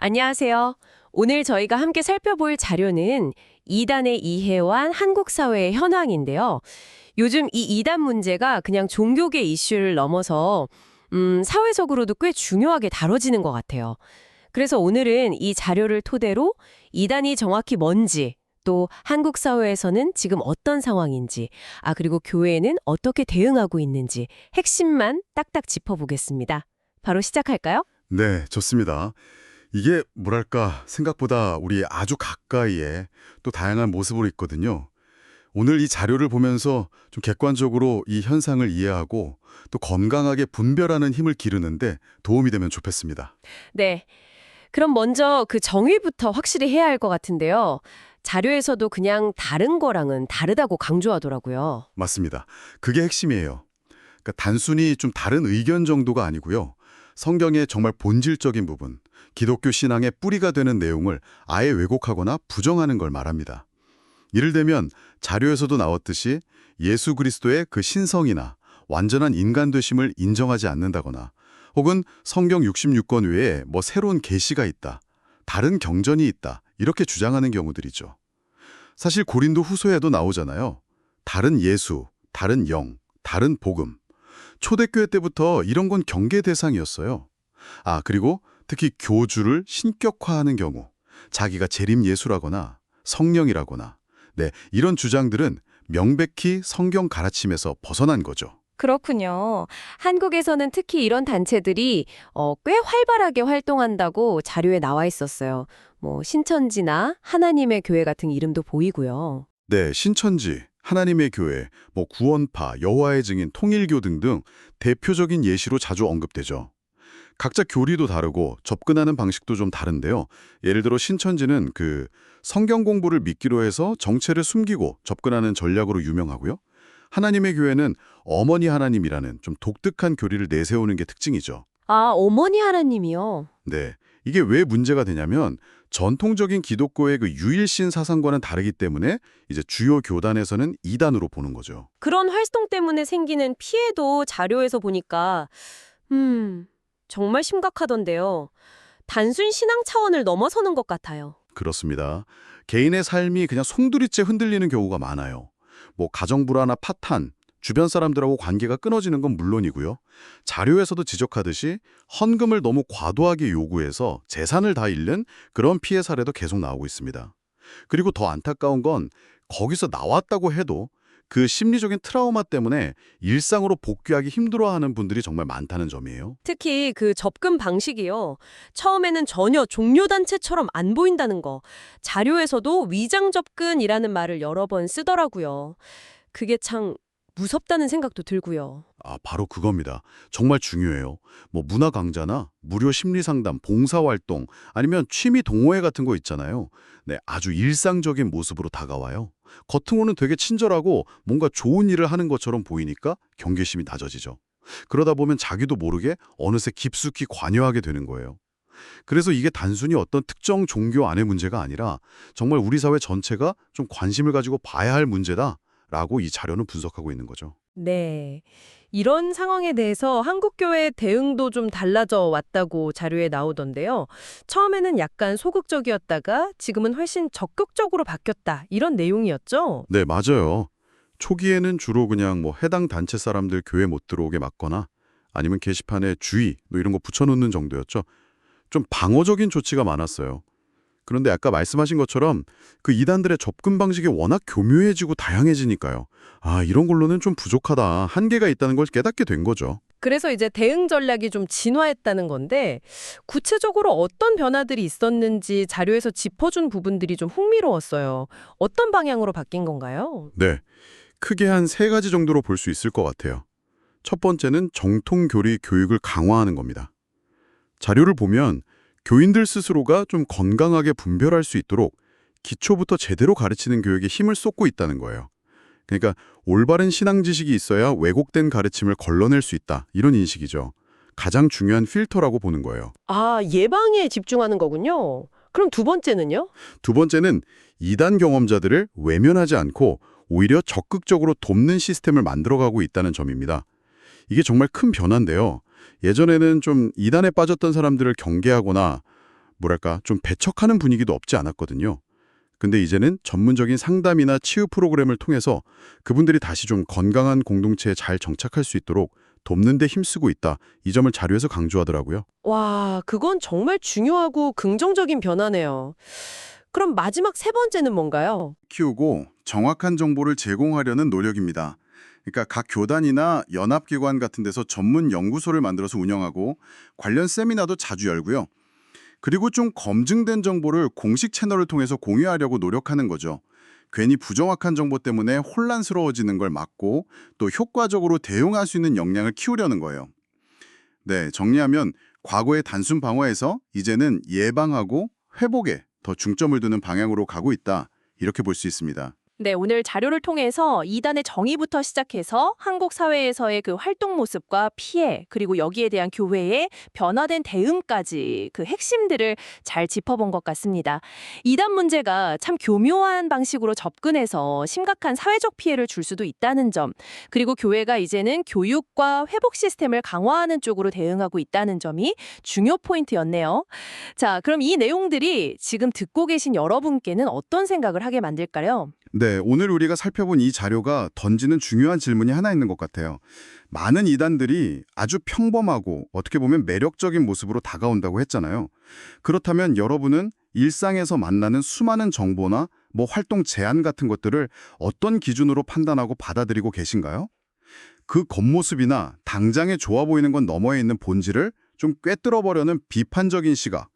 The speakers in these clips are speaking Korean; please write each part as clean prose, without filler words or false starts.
안녕하세요. 오늘 저희가 함께 살펴볼 자료는 이단의 이해와 한국 사회의 현황인데요. 요즘 이 이단 문제가 그냥 종교계 이슈를 넘어서 사회적으로도 꽤 중요하게 다뤄지는 것 같아요. 그래서 오늘은 이 자료를 토대로 이단이 정확히 뭔지, 또 한국 사회에서는 지금 어떤 상황인지, 그리고 교회는 어떻게 대응하고 있는지 핵심만 딱딱 짚어보겠습니다. 바로 시작할까요? 네, 좋습니다. 이게 뭐랄까 생각보다 우리 아주 가까이에 또 다양한 모습으로 있거든요. 오늘 이 자료를 보면서 좀 객관적으로 이 현상을 이해하고 또 건강하게 분별하는 힘을 기르는데 도움이 되면 좋겠습니다. 네. 그럼 먼저 그 정의부터 확실히 해야 할 것 같은데요. 자료에서도 그냥 다른 거랑은 다르다고 강조하더라고요. 맞습니다. 그게 핵심이에요. 그러니까 단순히 좀 다른 의견 정도가 아니고요. 성경의 정말 본질적인 부분, 기독교 신앙의 뿌리가 되는 내용을 아예 왜곡하거나 부정하는 걸 말합니다. 예를 들면 자료에서도 나왔듯이 예수 그리스도의 그 신성이나 완전한 인간 되심을 인정하지 않는다거나 혹은 성경 66권 외에 뭐 새로운 계시가 있다, 다른 경전이 있다 이렇게 주장하는 경우들이죠. 사실 고린도 후서에도 나오잖아요. 다른 예수, 다른 영, 다른 복음. 초대교회 때부터 이런 건 경계 대상이었어요. 그리고 특히 교주를 신격화하는 경우, 자기가 재림 예수라거나 성령이라거나, 이런 주장들은 명백히 성경 가르침에서 벗어난 거죠. 그렇군요. 한국에서는 특히 이런 단체들이 꽤 활발하게 활동한다고 자료에 나와 있었어요. 뭐 신천지나 하나님의 교회 같은 이름도 보이고요. 네, 신천지, 하나님의 교회, 뭐 구원파, 여호와의 증인, 통일교 등등 대표적인 예시로 자주 언급되죠. 각자 교리도 다르고 접근하는 방식도 좀 다른데요. 예를 들어 신천지는 그 성경 공부를 믿기로 해서 정체를 숨기고 접근하는 전략으로 유명하고요. 하나님의 교회는 어머니 하나님이라는 좀 독특한 교리를 내세우는 게 특징이죠. 어머니 하나님이요. 네, 이게 왜 문제가 되냐면 전통적인 기독교의 그 유일신 사상과는 다르기 때문에 이제 주요 교단에서는 이단으로 보는 거죠. 그런 활동 때문에 생기는 피해도 자료에서 보니까 정말 심각하던데요. 단순 신앙 차원을 넘어서는 것 같아요. 그렇습니다. 개인의 삶이 그냥 송두리째 흔들리는 경우가 많아요. 뭐 가정 불화나 파탄, 주변 사람들하고 관계가 끊어지는 건 물론이고요. 자료에서도 지적하듯이 헌금을 너무 과도하게 요구해서 재산을 다 잃는 그런 피해 사례도 계속 나오고 있습니다. 그리고 더 안타까운 건 거기서 나왔다고 해도 그 심리적인 트라우마 때문에 일상으로 복귀하기 힘들어하는 분들이 정말 많다는 점이에요. 특히 그 접근 방식이요. 처음에는 전혀 종교단체처럼 안 보인다는 거. 자료에서도 위장 접근이라는 말을 여러 번 쓰더라고요. 그게 참 무섭다는 생각도 들고요. 바로 그겁니다. 정말 중요해요. 뭐 문화 강좌나 무료 심리 상담, 봉사 활동, 아니면 취미 동호회 같은 거 있잖아요. 네, 아주 일상적인 모습으로 다가와요. 겉으로는 되게 친절하고 뭔가 좋은 일을 하는 것처럼 보이니까 경계심이 낮아지죠. 그러다 보면 자기도 모르게 어느새 깊숙이 관여하게 되는 거예요. 그래서 이게 단순히 어떤 특정 종교 안의 문제가 아니라 정말 우리 사회 전체가 좀 관심을 가지고 봐야 할 문제다라고 이 자료는 분석하고 있는 거죠. 네. 이런 상황에 대해서 한국교회의 대응도 좀 달라져 왔다고 자료에 나오던데요. 처음에는 약간 소극적이었다가 지금은 훨씬 적극적으로 바뀌었다. 이런 내용이었죠? 네, 맞아요. 초기에는 주로 그냥 뭐 해당 단체 사람들 교회 못 들어오게 막거나 아니면 게시판에 주의 뭐 이런 거 붙여놓는 정도였죠. 좀 방어적인 조치가 많았어요. 그런데 아까 말씀하신 것처럼 그 이단들의 접근 방식이 워낙 교묘해지고 다양해지니까요. 이런 걸로는 좀 부족하다, 한계가 있다는 걸 깨닫게 된 거죠. 그래서 이제 대응 전략이 좀 진화했다는 건데 구체적으로 어떤 변화들이 있었는지 자료에서 짚어준 부분들이 좀 흥미로웠어요. 어떤 방향으로 바뀐 건가요? 네, 크게 한 세 가지 정도로 볼 수 있을 것 같아요. 첫 번째는 정통교리 교육을 강화하는 겁니다. 자료를 보면 교인들 스스로가 좀 건강하게 분별할 수 있도록 기초부터 제대로 가르치는 교육에 힘을 쏟고 있다는 거예요. 그러니까 올바른 신앙 지식이 있어야 왜곡된 가르침을 걸러낼 수 있다. 이런 인식이죠. 가장 중요한 필터라고 보는 거예요. 예방에 집중하는 거군요. 그럼 두 번째는요? 두 번째는 이단 경험자들을 외면하지 않고 오히려 적극적으로 돕는 시스템을 만들어가고 있다는 점입니다. 이게 정말 큰 변화인데요. 예전에는 좀 이단에 빠졌던 사람들을 경계하거나 뭐랄까 좀 배척하는 분위기도 없지 않았거든요. 근데 이제는 전문적인 상담이나 치유 프로그램을 통해서 그분들이 다시 좀 건강한 공동체에 잘 정착할 수 있도록 돕는 데 힘쓰고 있다. 이 점을 자료에서 강조하더라고요. 와, 그건 정말 중요하고 긍정적인 변화네요. 그럼 마지막 세 번째는 뭔가요? 키우고 정확한 정보를 제공하려는 노력입니다. 그러니까 각 교단이나 연합기관 같은 데서 전문 연구소를 만들어서 운영하고 관련 세미나도 자주 열고요. 그리고 좀 검증된 정보를 공식 채널을 통해서 공유하려고 노력하는 거죠. 괜히 부정확한 정보 때문에 혼란스러워지는 걸 막고 또 효과적으로 대응할 수 있는 역량을 키우려는 거예요. 네, 정리하면 과거의 단순 방어에서 이제는 예방하고 회복에 더 중점을 두는 방향으로 가고 있다. 이렇게 볼 수 있습니다. 네, 오늘 자료를 통해서 이단의 정의부터 시작해서 한국 사회에서의 그 활동 모습과 피해, 그리고 여기에 대한 교회의 변화된 대응까지 그 핵심들을 잘 짚어본 것 같습니다. 이단 문제가 참 교묘한 방식으로 접근해서 심각한 사회적 피해를 줄 수도 있다는 점, 그리고 교회가 이제는 교육과 회복 시스템을 강화하는 쪽으로 대응하고 있다는 점이 중요 포인트였네요. 자, 그럼 이 내용들이 지금 듣고 계신 여러분께는 어떤 생각을 하게 만들까요? 네, 오늘 우리가 살펴본 이 자료가 던지는 중요한 질문이 하나 있는 것 같아요. 많은 이단들이 아주 평범하고 어떻게 보면 매력적인 모습으로 다가온다고 했잖아요. 그렇다면 여러분은 일상에서 만나는 수많은 정보나 활동 제안 같은 것들을 어떤 기준으로 판단하고 받아들이고 계신가요? 그 겉모습이나 당장에 좋아 보이는 건 너머에 있는 본질을 좀 꿰뚫어보려는 비판적인 시각.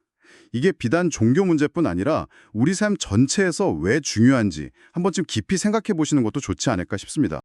이게 비단 종교 문제뿐 아니라 우리 삶 전체에서 왜 중요한지 한 번쯤 깊이 생각해 보시는 것도 좋지 않을까 싶습니다.